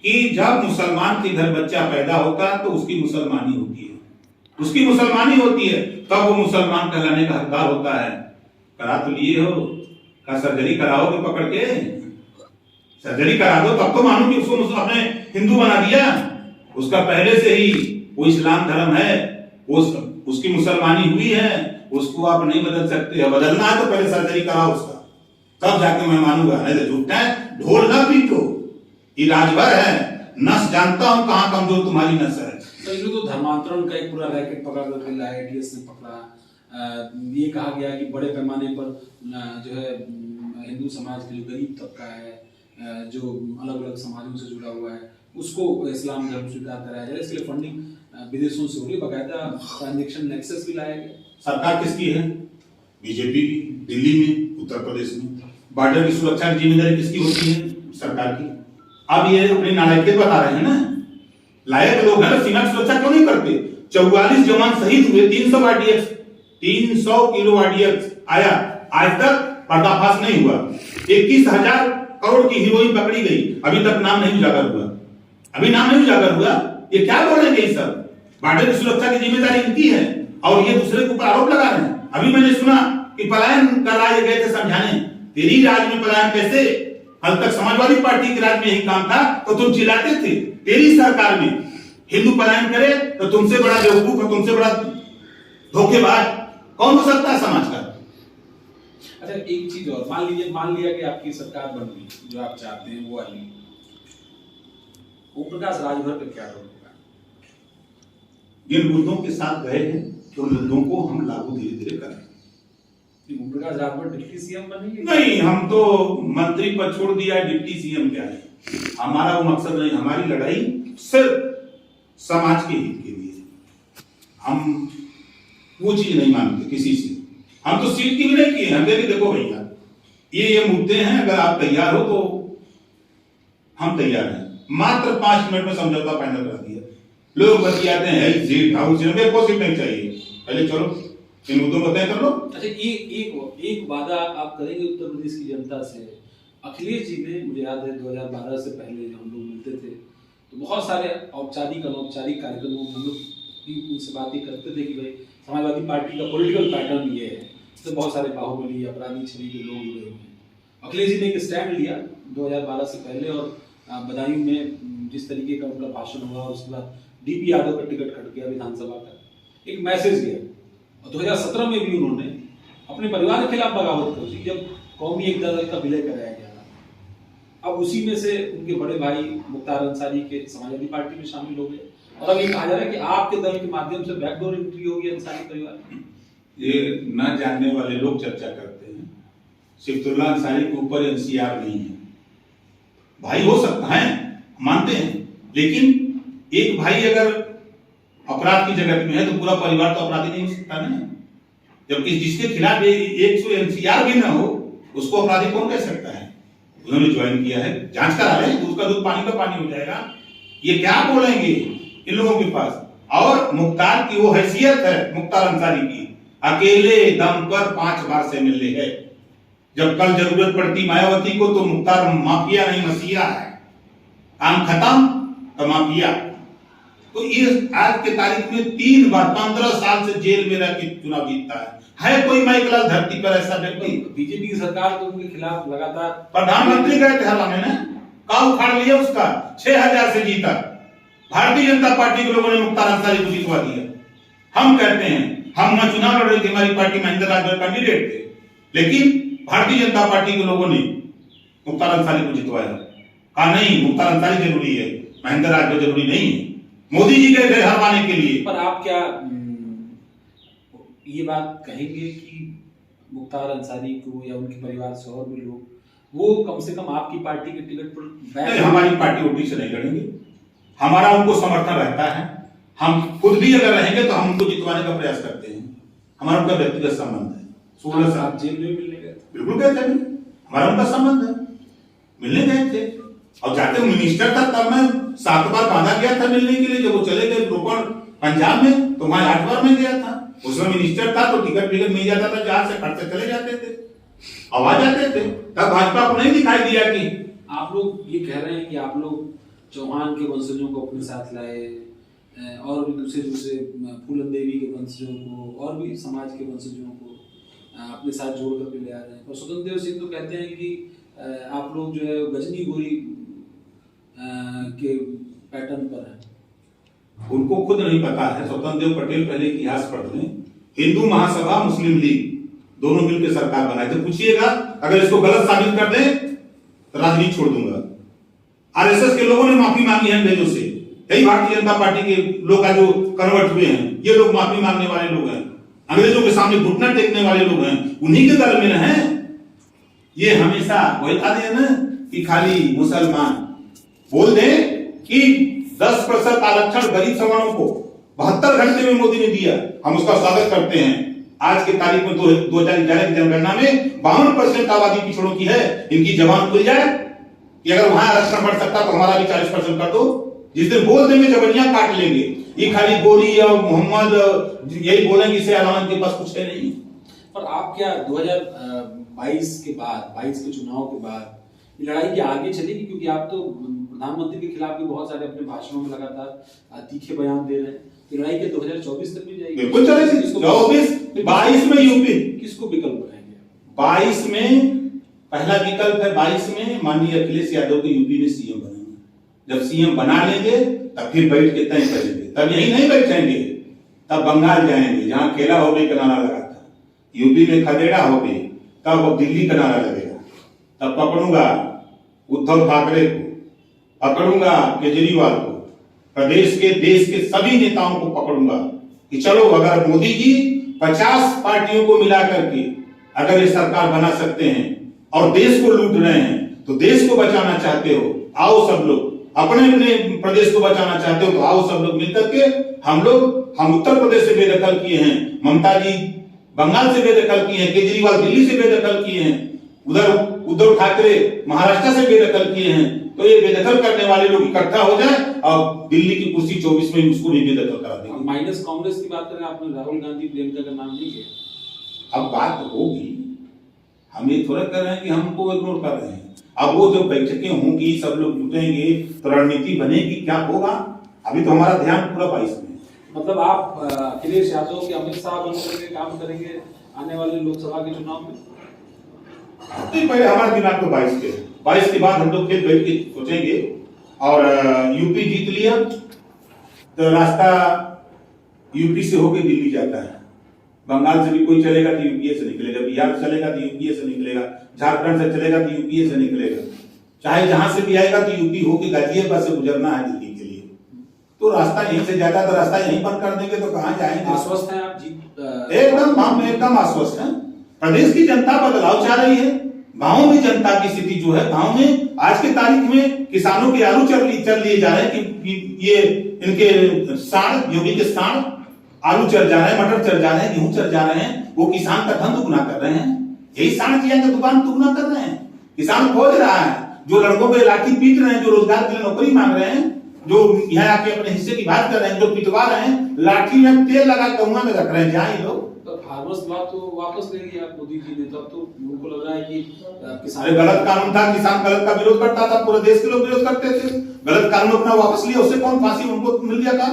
कि जब मुसलमान के घर बच्चा पैदा होता है तो उसकी मुसलमानी होती है, उसकी मुसलमानी होती है, तब वो मुसलमान कहलाने का हकदार होता है। करा तो लिए हो, का सर्जरी कराओगे पकड़ के, सर्जरी करा दो तब तो मानो कि उसको अपने हिंदू बना दिया। उसका पहले से ही वो इस्लाम धर्म है, उसकी मुसलमानी हुई है, उसको आप नहीं बदल सकते। बदलना है तो पहले सर्जरी कराओ उसका, तब जाके मैं मानूंगा। नहीं तो झूठा है, ढोल ना पीटो, ये राजभर है, नस जानता हूं कहां कमजोर तुम्हारी नस है। तो ये तो धर्मांतरण का एक पूरा रैकेट पकड़ करके लाया, डीएस ने पकड़ा। ये कहा गया कि बड़े पैमाने पर जो है हिंदू समाज के जो गरीब तबका है, जो अलग अलग समाजों से जुड़ा हुआ है, उसको इस्लाम धर्म स्वीकार कराया जाए। इसके लिए फंडिंग विदेशों से हो रही है, बाकायदा ट्रांजेक्शन नेक्सस भी लाया गया। सरकार किसकी है? बीजेपी की। दिल्ली में, उत्तर प्रदेश में बॉर्डर की सुरक्षा की जिम्मेदारी किसकी होती है? सरकार की। अब ये अपनी नालायकी बता रहे हैं ना, लायक लोग हैं, सीमा की सुरक्षा क्यों नहीं करते? 44 जवान शहीद हुए, 300 आरडीएक्स, 300 किलो आरडीएक्स आया, आज तक पर्दाफाश नहीं हुआ। 21,000 करोड़ की हीरोइन पकड़ी गई, अभी तक नाम नहीं उजागर हुआ, अभी नाम नहीं उजागर हुआ। ये क्या बोलेंगे? ये सब बॉर्डर की सुरक्षा की जिम्मेदारी इनकी है और ये दूसरे के ऊपर आरोप लगा रहे हैं। अभी मैंने सुना कि पलायन का राज गए थे समझाने, तेरी राज में पलायन कैसे? कल तक समाजवादी पार्टी के राज में यही काम था तो तुम चिल्लाते थे। तेरी सरकार में हिंदू पलायन करे तो तुमसे बड़ा बेवकूफ और तुमसे बड़ा धोखेबाज कौन हो सकता है समाज का? अच्छा, एक चीज और, मान लिया कि आपकी सरकार बन गई, जो आप चाहते हैं वो वाली, ओम प्रकाश राजभर का क्या रोल होगा? जिन मुद्दों के साथ गए हैं उन मुद्दों को हम लागू धीरे धीरे करें। ओम प्रकाश राजभर डिप्टी सीएम बनेंगे? नहीं, हम तो मंत्री पद छोड़ दिया, डिप्टी सीएम क्या है, हमारा वो मकसद नहीं। हमारी लड़ाई सिर्फ समाज के हित के लिए, हम वो चीज नहीं मानते किसी से। हम तो सीट की भी नहीं किए, हम कहेंगे देखो भैया ये मुद्दे हैं, अगर आप तैयार हो तो हम तैयार हैं। मात्र 5 मिनट में समझौता फाइनल कर दिया। लोग बतियाते हैं सीट हाउस में, कोई सीट नहीं चाहिए, पहले चलो इन मुद्दों को तय कर लो। अच्छा, एक वादा आप करेंगे उत्तर प्रदेश की जनता से? अखिलेश जी ने, मुझे याद है 2012 से पहले जब हम लोग मिलते थे तो बहुत सारे औपचारिक अनौपचारिक कार्यक्रमों में हम लोग भी उनसे बातें करते थे कि भाई समाजवादी पार्टी का पॉलिटिकल पैटर्न ये है, तो बहुत सारे बाहुबली अपराधी छवि के लोग जुड़े हुए हैं। अखिलेश जी ने एक स्टैंड लिया 2012 से पहले, और बदायूं में जिस तरीके का उनका भाषण हुआ, उसके बाद डीपी यादव का टिकट कट गया विधानसभा का, एक मैसेज गया। और 2017 में भी उन्होंने अपने परिवार के खिलाफ बगावत कर दी जब कौमी एकता दल का विलय कराया गया था। अब उसी में से उनके बड़े भाई मुख्तार अंसारी के समाजवादी पार्टी में शामिल हो गए, और अब ये कहा जा रहा है कि आपके दल के माध्यम से बैकडोर एंट्री होगी अंसारी परिवार। ये न जानने वाले लोग चर्चा करते हैं। सिफ्तुल्लाह अंसारी के ऊपर एनसीआर नहीं है। भाई हो सकता है, मानते हैं, लेकिन एक भाई अगर अपराध की जगत में है तो पूरा परिवार तो अपराधी नहीं हो सकता ना। जबकि जिसके खिलाफ 100 एनसीआर भी ना हो उसको अपराधी कौन कह सकता है? उन्होंने ज्वाइन किया है, जांच करा रहे हैं, दूध का दूध पानी का पानी हो जाएगा। ये क्या बोलेंगे इन लोगों के पास? और मुख्तार की वो हैसियत है, मुख्तार अंसारी की अकेले दम पर 5 बार से मिलने है। जब कल जरूरत पड़ती मायावती को तो मुख्तार माफिया नहीं मसीहा है, काम खत्म तो माफिया। तो इस आज के तारीख में 3 बार 15 साल से जेल में रह के चुनाव जीतता है कोई माइकलाल धरती पर ऐसा व्यक्ति? बीजेपी की सरकार तो उनके खिलाफ लगातार प्रधानमंत्री गए थे हराने ने, का उखाड़ लिया उसका, 6000 से जीता। भारतीय जनता पार्टी के लोगों ने मुख्तार अंसारी को जितवा दिया। हम कहते हैं हम न चुनाव लड़ रही थी, हमारी पार्टी महेंद्र राजभर कैंडिडेट थे, लेकिन भारतीय जनता पार्टी के लोगों ने मुख्तार अंसारी को जितवाया। कहा नहीं, मुख्तार अंसारी जरूरी है, महेंद्र राजभर जरूरी नहीं है। मोदी जी गए थे हरवाने के लिए। पर आप क्या ये बात कहेंगे कि मुख्तार अंसारी को या उनके परिवार से और भी लोग वो कम से कम आपकी पार्टी के टिकट पर हमारी पार्टी ओटी से नहीं लड़ेंगे, हमारा उनको समर्थन रहता है। हम खुद भी अगर रहेंगे तो हम उनको जितवाने का प्रयास करते हैं। हमारा उनका व्यक्तिगत संबंध है। 16 साल जेल में मिलने गए? बिल्कुल गए थे, हमारा उनका संबंध है, मिलने गए थे। और जाते मिनिस्टर था तब मैं 7 बार बांधा गया था मिलने के लिए। जब वो चले गए रोपड़ पंजाब में तो मैं 8 बार में गया था। उसमें मिनिस्टर था तो टिकट मिल जाता था, जहां से खट से चले जाते थे, अब आ जाते थे। तब भाजपा को नहीं दिखाई दिया कि आप लोग ये कह रहे हैं कि आप लोग चौहान के वंशजों को अपने साथ लाए, और भी दूसरे फूलन देवी के वंशजों को और भी समाज के वंशजों को अपने साथ जोड़ करके ले आ रहे हैं। और स्वतंत्र देव सिंह तो कहते हैं कि आप लोग जो है गजनी गोरी के पैटर्न पर हैं। उनको खुद नहीं पता है। स्वतंत्र देव पटेल पहले इतिहास पढ़ लें। हिंदू महासभा, मुस्लिम लीग दोनों मिलकर सरकार बनाए थे। पूछिएगा, अगर इसको गलत साबित कर दें तो राजनीति छोड़ दूंगा। आरएसएस के लोगों ने माफी मांगी है अंग्रेजों से। यही भारतीय जनता पार्टी के लोग जो कन्वर्ट हुए हैं, ये लोग माफी मांगने वाले लोग हैं, अंग्रेजों के सामने घुटना टेकने वाले लोग हैं, उन्हीं के दल में हैं। ये हमेशा वही था ना कि खाली मुसलमान बोल दे कि 10% आरक्षण गरीब सवर्णों को 72 घंटे में मोदी ने दिया, हम उसका स्वागत करते हैं। आज के तारीख में 2011 की जनगणना में 52% आबादी पिछड़ों की है। इनकी जबान खुल जाए कि अगर वहां आरक्षण बढ़ सकता तो हमारा भी 40% कर दो। जिस दिन बोल देंगे जबरियां काट लेंगे। ये खाली गोरी और मोहम्मद यही बोलेंगे, इससे अलावा इनके पास कुछ है नहीं। पर आप क्या 2022 के बाद, 22 के चुनाव के बाद ये लड़ाई की आगे चलेगी? क्योंकि आप तो प्रधानमंत्री के खिलाफ भी बहुत सारे अपने भाषणों में लगातार तीखे बयान दे रहे हैं। लड़ाई के 2024 तक भी जाएगी? बिल्कुल चलेगी। 22 में यूपी किसको विकल्प बनाएंगे? 22 में पहला विकल्प है, 22 में माननीय अखिलेश यादव को यूपी में सीएम बनाना। जब सीएम बना लेंगे तब फिर बैठ के तय करेंगे। तब यही नहीं बैठेंगे, तब बंगाल जाएंगे जहां केला होबे का नारा लगा था, यूपी में खदेड़ा होबे, तब अब दिल्ली का नारा लगेगा। तब पकड़ूंगा उद्धव ठाकरे को, पकड़ूंगा केजरीवाल को, प्रदेश के देश के सभी नेताओं को पकड़ूंगा कि चलो अगर मोदी जी 50 पार्टियों को मिला करके अगर ये सरकार बना सकते हैं और देश को लूट रहे हैं, तो देश को बचाना चाहते हो, आओ सब लोग। अपने अपने प्रदेश को बचाना चाहते हो तो आओ सब लोग मिलकर के। हम उत्तर प्रदेश से बेदखल किए हैं, ममता जी बंगाल से बेदखल किए हैं, केजरीवाल दिल्ली से बेदखल किए हैं, उधर उद्धव ठाकरे महाराष्ट्र से बेदखल किए हैं। तो ये बेदखल करने वाले लोग इकट्ठा हो जाए और दिल्ली की कुर्सी 24 में उसको भी बेदखल करा देंगे। माइनस कांग्रेस की बात करें, आपने राहुल गांधी, प्रियंका का नाम नहीं किया। अब बात होगी, हम ये थोड़ा कर रहे हैं कि हमको इग्नोर कर रहे हैं। अब वो जो बैठकें होंगी, सब लोग जुटेंगे तो रणनीति बनेगी, क्या होगा। अभी तो हमारा ध्यान पूरा 22 में। मतलब आप अखिलेश यादव के अमित शाह बनकर के काम करेंगे आने वाले लोकसभा के चुनाव में? तो पहले हमारा दिमाग तो 22 के 22 के बाद हम लोग फिर बैठ के सोचेंगे। और यूपी जीत लिया तो रास्ता यूपी से होके दिल्ली जाता है। बंगाल से भी कोई चलेगा तो यूपीए से निकलेगा, बिहार से चलेगा तो यूपीए से निकलेगा, झारखंड से चलेगा तो यूपीए से निकलेगा। चाहे जहां से भी आएगा तो यूपी होके गाजियाबाद से गुजरना है दिल्ली के लिए। तो रास्ता यहीं से जाता तो रास्ता यहीं बंद कर देंगे तो कहां जाएंगे? आश्वस्त हैं आप जीत? हम एकदम आश्वस्त हैं। प्रदेश की जनता बदलाव चाह रही है। गांव में जनता की स्थिति जो है, गांव में आज के तारीख में किसानों के आलू चल लिए जा रहे हैं कि ये इनके साढ़, योगी के साढ़ आलू चल जा रहे हैं, मटर चल जा रहे हैं, गेहूं चल जा रहे हैं। वो किसान का धन दुगुना कर रहे हैं। यही साढ़ जिया का दुकान दुगुना कर रहे हैं। किसान खोज रहा है, जो लड़कों पे लाठी पीट रहे हैं, जो रोजगार के लिए नौकरी मांग रहे हैं, जो यहाँ आके अपने हिस्से की बात कर रहे हैं, जो पिटवा रहे हैं, लाठी में तेल लगा कौआ में रख रहे हैं। जहाँ लोग तो फार्मर्स बात तो वापस ले लिया मोदी जी ने। तब तो उनको लग रहा है कि किसान गलत कानून था, किसान गलत का विरोध करता था, पूरे देश के लोग विरोध करते थे। गलत कानून अपना वापस लिया, उससे कौन फांसी उनको मिल गया था?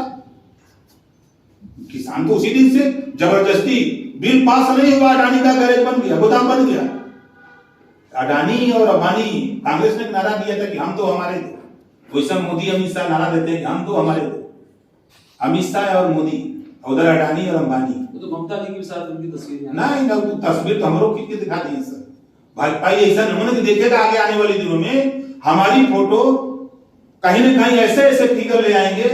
किसान तो उसी दिन से जबरदस्ती बिल पास नहीं हुआ, अडानी का गैरेज बन गया, गोदाम बन गया। अडानी और अंबानी, कांग्रेस ने नारा दिया था कि हम तो हमारे थे। वैसा मोदी अमित शाह नारा देते हैं कि हम तो हमारे थे। अमित शाह और मोदी, उधर अडानी और अंबानी। तो ममता जी के साथ उनकी तस्वीर नहीं, तो तस्वीर तो हमरो खींच के दिखा दी सर। भाजपा ऐसा नमूना देखेगा आगे आने वाले दिनों में हमारी फोटो कहीं न कहीं ऐसे फिगर ले आएंगे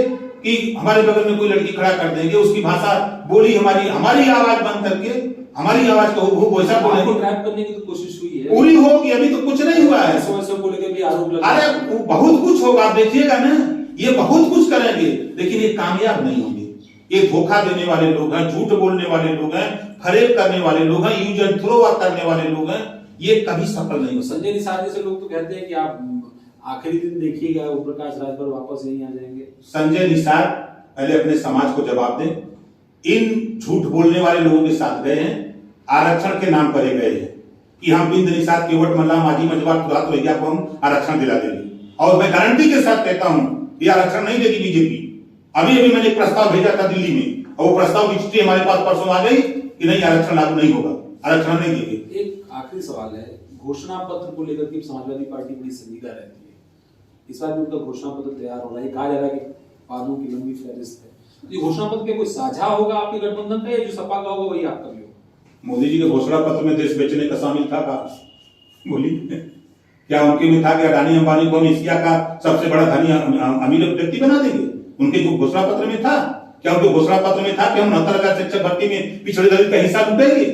कि हमारे बगल में कोई लड़की खड़ा कर देंगे, उसकी भाषा बोली हमारी आवाज बंद करके हमारी आवाज को वो वैसा बोलेंगे। ट्रैप करने की तो कोशिश हुई है, पूरी होगी। अभी तो कुछ नहीं हुआ है। अरे बहुत कुछ होगा, आप देखिएगा ना, ये बहुत कुछ करेंगे, लेकिन ये कामयाब नहीं होंगे। ये धोखा देने वाले लोग हैं, झूठ बोलने वाले लोग हैं, फरेब करने वाले लोग हैं, यूज एंड थ्रो करने वाले लोग हैं। ये कभी सफल नहीं हो सकते। संजय निषाद जैसे लोग तो कहते हैं कि आप आखिरी दिन देखिएगा ओम प्रकाश राजभर वापस नहीं आ जाएंगे। संजय निषाद पहले अपने समाज को जवाब दें। इन झूठ बोलने वाले लोगों के साथ गए हैं, आरक्षण के नाम पर गए हैं कि हम बिंद निषाद, केवट मल्ला, माजी मजबार, तुरात वैद्या को हम आरक्षण दिला देंगे। और मैं गारंटी के साथ कहता हूं ये आरक्षण नहीं देगी बीजेपी। अभी अभी मैंने एक प्रस्ताव भेजा था दिल्ली में और वो प्रस्ताव की चिट्ठी हमारे पास परसों आ गई कि नहीं आरक्षण लागू नहीं होगा, आरक्षण नहीं देंगे। एक आखिरी सवाल है, घोषणा पत्र को लेकर के समाजवादी पार्टी बड़ी संजीदा रहती है। इस बार भी उनका घोषणा पत्र तैयार हो रहा है, कहा जा रहा है कि पार्टियों की लंबी फहरिस्त है। ये घोषणा पत्र क्या कोई साझा होगा आपके गठबंधन का, या जो सपा का होगा वही आपका भी होगा? मोदी जी के घोषणा पत्र में देश बेचने का शामिल था का? बोलिए, क्या उनके में था कि अडानी अंबानी को हम एशिया का सबसे बड़ा धनी अमीर व्यक्ति बना देंगे? उनके जो घोषणा पत्र में था, क्या उनके घोषणा पत्र में था कि हम 69,000 शिक्षक भर्ती में पिछड़े दलित का हिस्सा लूटेंगे?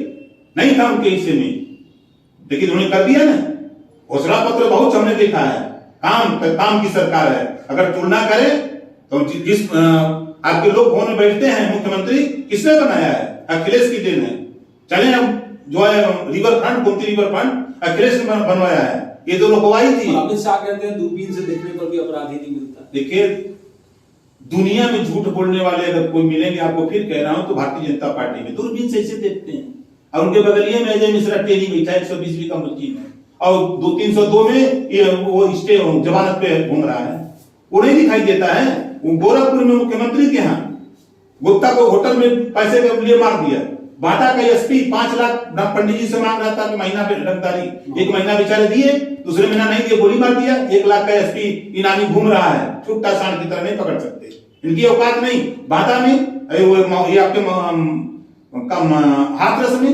नहीं था उनके हिस्से में, लेकिन उन्होंने कर दिया ना। घोषणा पत्र बहुत हमने देखा है, काम की सरकार है। अगर तुलना करें तो जिस आपके लोग फोन में बैठते हैं, मुख्यमंत्री किसने बनाया है? अखिलेश की देन है। चले हम जो है river front, Gomti river front Akhilesh ने बनवाया है, ये दोनों गवाही थी। अमित शाह कहते हैं दूरबीन से देखने पर भी अपराधी नहीं मिलता। देखिए, दुनिया में झूठ बोलने वाले अगर कोई मिलेंगे, आपको फिर कह रहा हूं, तो भारतीय जनता पार्टी में दूरबीन से इसे देखते हैं। और उनके बगलिए में अजय मिश्रा टेरी बैठा है 120वीं का मुलजिम है, और 2-302 में वो स्टे जमानत पे घूम रहा है, वो नहीं दिखाई देता है। वो गोरखपुर में मुख्यमंत्री के यहाँ गुप्ता को होटल में पैसे के लिए मार दिया। बाटा का एसपी 5 लाख पंडित जी से मांग रहा था कि महीना पे गिरफ्तारी, 1 महीना बेचारे दिए, दूसरे महीना नहीं दिए, गोली मार दिया। 1 लाख का एसपी इनामी घूम रहा है, छुट्टा सांड की तरह नहीं पकड़ सकते, इनकी औकात नहीं। बाटा में ये आपके हाथरस में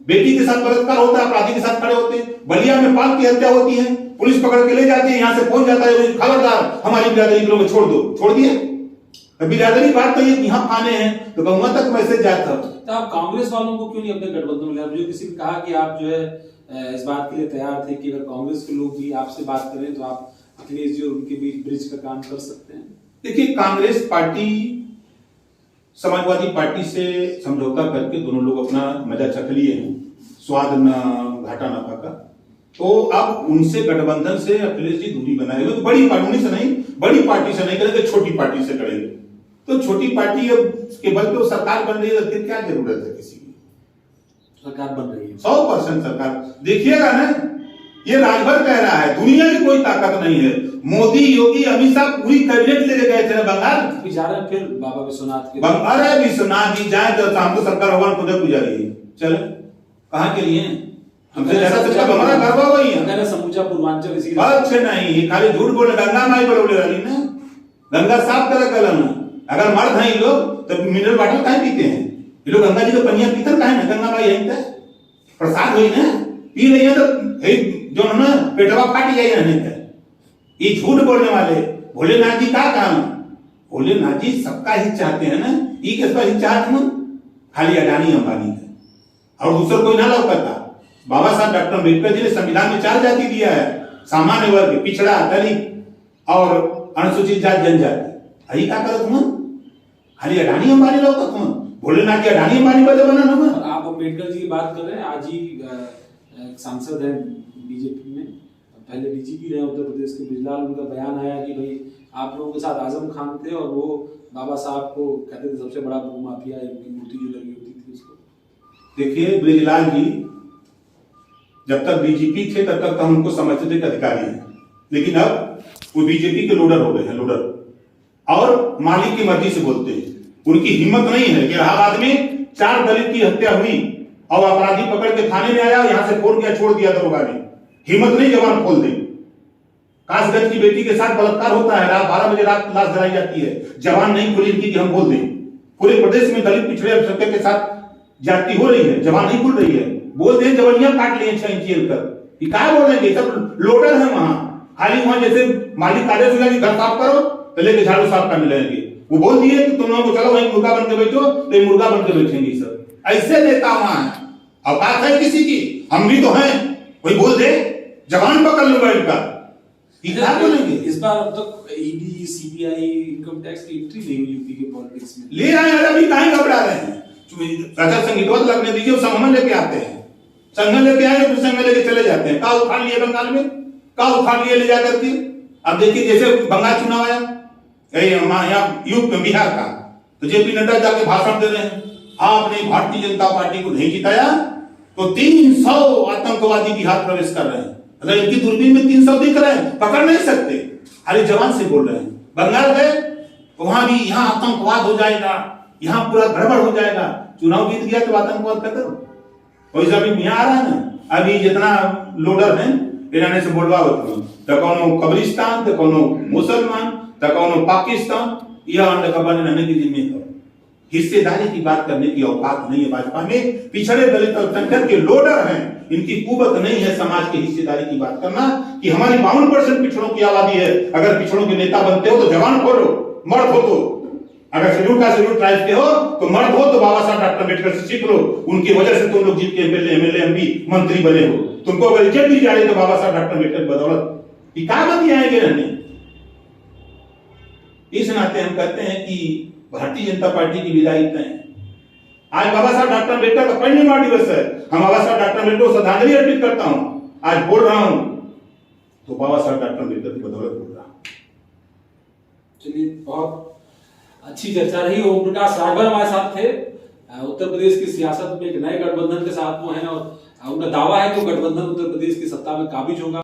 बेटी के साथ बलात्कार होता है, अपराधी के साथ खड़े होते हैं। बलिया में पाक की हत्या होती है, पुलिस पकड़ के ले जाती है, यहाँ से पहुंच जाता है, खबरदार हमारी बिरादरी के लोग छोड़ दो, छोड़ दिए। बिरादरी बात तो ये यहाँ खाने हैं तो गौवा तक मैसेज जाता। तो आप कांग्रेस वालों को क्यों नहीं अपने गठबंधन में लाए? जो किसी ने कहा कि आप जो है इस बात के लिए तैयार थे कि अगर कांग्रेस के लोग भी आपसे बात करें तो आप अखिलेश जी और उनके बीच ब्रिज का काम कर सकते हैं। देखिए, कांग्रेस पार्टी समाजवादी पार्टी से समझौता करके दोनों लोग अपना मजा चख लिए हैं, स्वाद न घाटा न पाका। तो अब उनसे गठबंधन से अखिलेश जी दूरी बनाए हुए, तो बड़ी पार्टी से नहीं, बड़ी पार्टी से नहीं करेंगे, छोटी पार्टी से करेंगे। तो छोटी पार्टी अब के बल पे सरकार बन रही है, फिर क्या जरूरत है किसी की? सरकार बन रही है 100% सरकार। देखिएगा ना, ये राजभर कह रहा है, दुनिया की कोई ताकत नहीं है। मोदी, योगी, अमित शाह पूरी कैबिनेट लेके गए थे ना बंगाल, बेचारे फिर बाबा विश्वनाथ के अरे विश्वनाथ जी जाए तो हम तो सरकार भगवान खुद पुजारी है, चले कहाँ के लिए? हमसे ज्यादा तो हमारा घर बाबा ही है, समूचा पूर्वांचल इसी अच्छे नहीं, ये खाली झूठ बोले। गंगा माई बोले रही ना, गंगा साफ तरह कलम। अगर मर्द हैं ये लोग तो मिनरल वाटर काहे पीते हैं? ये लोग गंगा जी का पनिया पीते काहे ना? गंगा माई यहीं तक प्रसाद हुई ना, पी रही है तो जो ना पेटवा फाट जाए रहने का। ये झूठ बोलने वाले भोलेनाथ जी का काम? भोलेनाथ जी सबका हित चाहते हैं ना, ये किसका हित चाहते हैं? खाली अडानी अंबानी का, और दूसरा कोई ना लौकता। बाबा साहब डॉक्टर अम्बेडकर जी ने संविधान में 4 जाति दिया है, सामान्य वर्ग, पिछड़ा, दलित और अनुसूचित जाति जनजाति। अही का करत हूं? खाली अडानी अंबानी लौकत हूं? भोलेनाथ जी अडानी अंबानी बदे बना ना। आप अम्बेडकर जी की बात कर रहे हैं, आज ही सांसद हैं बीजेपी में, पहले डीजीपी रहे उत्तर प्रदेश के बिजलाल, उनका बयान आया कि भाई आप लोगों के साथ आजम खान थे और वो बाबा साहब को कहते थे सबसे बड़ा भू माफिया, उनकी मूर्ति जो लगी होती थी उसको। देखिए, बिजलाल जी जब तक डीजीपी थे तब तक हम उनको समझते थे कि अधिकारी हैं, लेकिन अब वो बीजेपी के लोडर हो गए हैं, लोडर, और मालिक की मर्जी से बोलते हैं। उनकी हिम्मत नहीं है कि इलाहाबाद में 4 दलित की हत्या हुई और अपराधी पकड़ के थाने में आया, यहां से फोन किया, छोड़ दिया दरोगा ने। हिम्मत नहीं जवान खोल दे। कासगंज की बेटी के साथ बलात्कार होता है, रात 12 बजे रात लाश जलाई जाती है, जवान नहीं खुली इनकी कि हम बोल दें। पूरे प्रदेश में दलित पिछड़े अल्पसंख्यक के साथ जाति हो रही है, जवान नहीं खुल रही है, बोल दें जवानियां काट लिए 6 इंच कर। ये क्या बोल रहे हैं? सब लोडर है वहां, खाली वहां जैसे मालिक आदेश होगा कि घर साफ करो तो लेके झाड़ू साफ करने लगेंगे। वो बोल दिए कि तुम लोगों को चलो वहीं मुर्गा बन के बैठो, तो मुर्गा बन के बैठेंगे सब। ऐसे नेता वहां है, औकात है किसी की? हम भी तो हैं, कोई बोल दे जवान पकड़ लूंगा इनका, क्या बोलेंगे? इस बार अब तक ईडी, सीबीआई, इनकम टैक्स की एंट्री नहीं हुई यूपी के पॉलिटिक्स में। ले आए हैं, अभी काहे घबरा रहे हैं? आचार संहिता लगने दीजिए, संगठन लेके आते हैं, संगठन लेके आए फिर संगठन लेके चले जाते हैं। का उखाड़ लिए बंगाल में, का उखाड़ लिए ले जाकर के। अब देखिए जैसे बंगाल चुनाव आया यहाँ यूपी बिहार का, तो जेपी नड्डा जाके भाषण दे रहे हैं, आपने भारतीय जनता पार्टी को नहीं जिताया तो 300 आतंकवादी बिहार प्रवेश कर रहे हैं। अगर इनकी दूरबीन में 300 दिख रहे हैं, पकड़ नहीं सकते, खाली जवान से बोल रहे हैं। बंगाल गए वहां भी यहाँ आतंकवाद हो जाएगा, यहाँ पूरा गड़बड़ हो जाएगा। चुनाव जीत गया तो आतंकवाद खत्म। वैसे अभी यहाँ आ रहा है ना, अभी जितना लोडर है इन्होंने से बोलवा होता तो कोनो कब्रिस्तान तो कोनो मुसलमान तो कोनो पाकिस्तान, यह अंडकबर रहने की जिम्मे करो। हिस्सेदारी की बात करने की औकात नहीं है भाजपा में। पिछड़े दलित अल्पसंख्यक के लोडर हैं, इनकी कुवत नहीं है समाज की हिस्सेदारी की बात करना कि हमारी 52% पिछड़ों की आबादी है, अगर पिछड़ों के नेता बनते हो तो जवान खोलो, मर्द हो तो, अगर शेड्यूल का शेड्यूल ट्राइब के हो तो मर्द हो तो बाबा साहब डॉक्टर अम्बेडकर से सीख लो, उनकी वजह से तुम लोग जीत के एमएलए एमपी मंत्री बने हो। तुमको अगर इज्जत दी जा रही तो बाबा साहब डॉक्टर अम्बेडकर बदौलत ये काम आएंगे रहने। इस नाते हम कहते हैं कि भारतीय जनता पार्टी की विदाई तय है। आज बाबा साहब डॉक्टर अम्बेडकर का परिनिर्वाण दिवस है। हम बाबा साहब डॉक्टर अम्बेडकर को श्रद्धांजलि अर्पित करता हूं। आज बोल रहा हूं तो बाबा साहब डॉक्टर अम्बेडकर की बदौलत बोल रहा हूं। चलिए, बहुत अच्छी चर्चा रही। ओम प्रकाश राजभर हमारे साथ थे, उत्तर प्रदेश की सियासत में एक नए गठबंधन के साथ वो हैं और उनका दावा है कि गठबंधन उत्तर प्रदेश की सत्ता में काबिज होगा।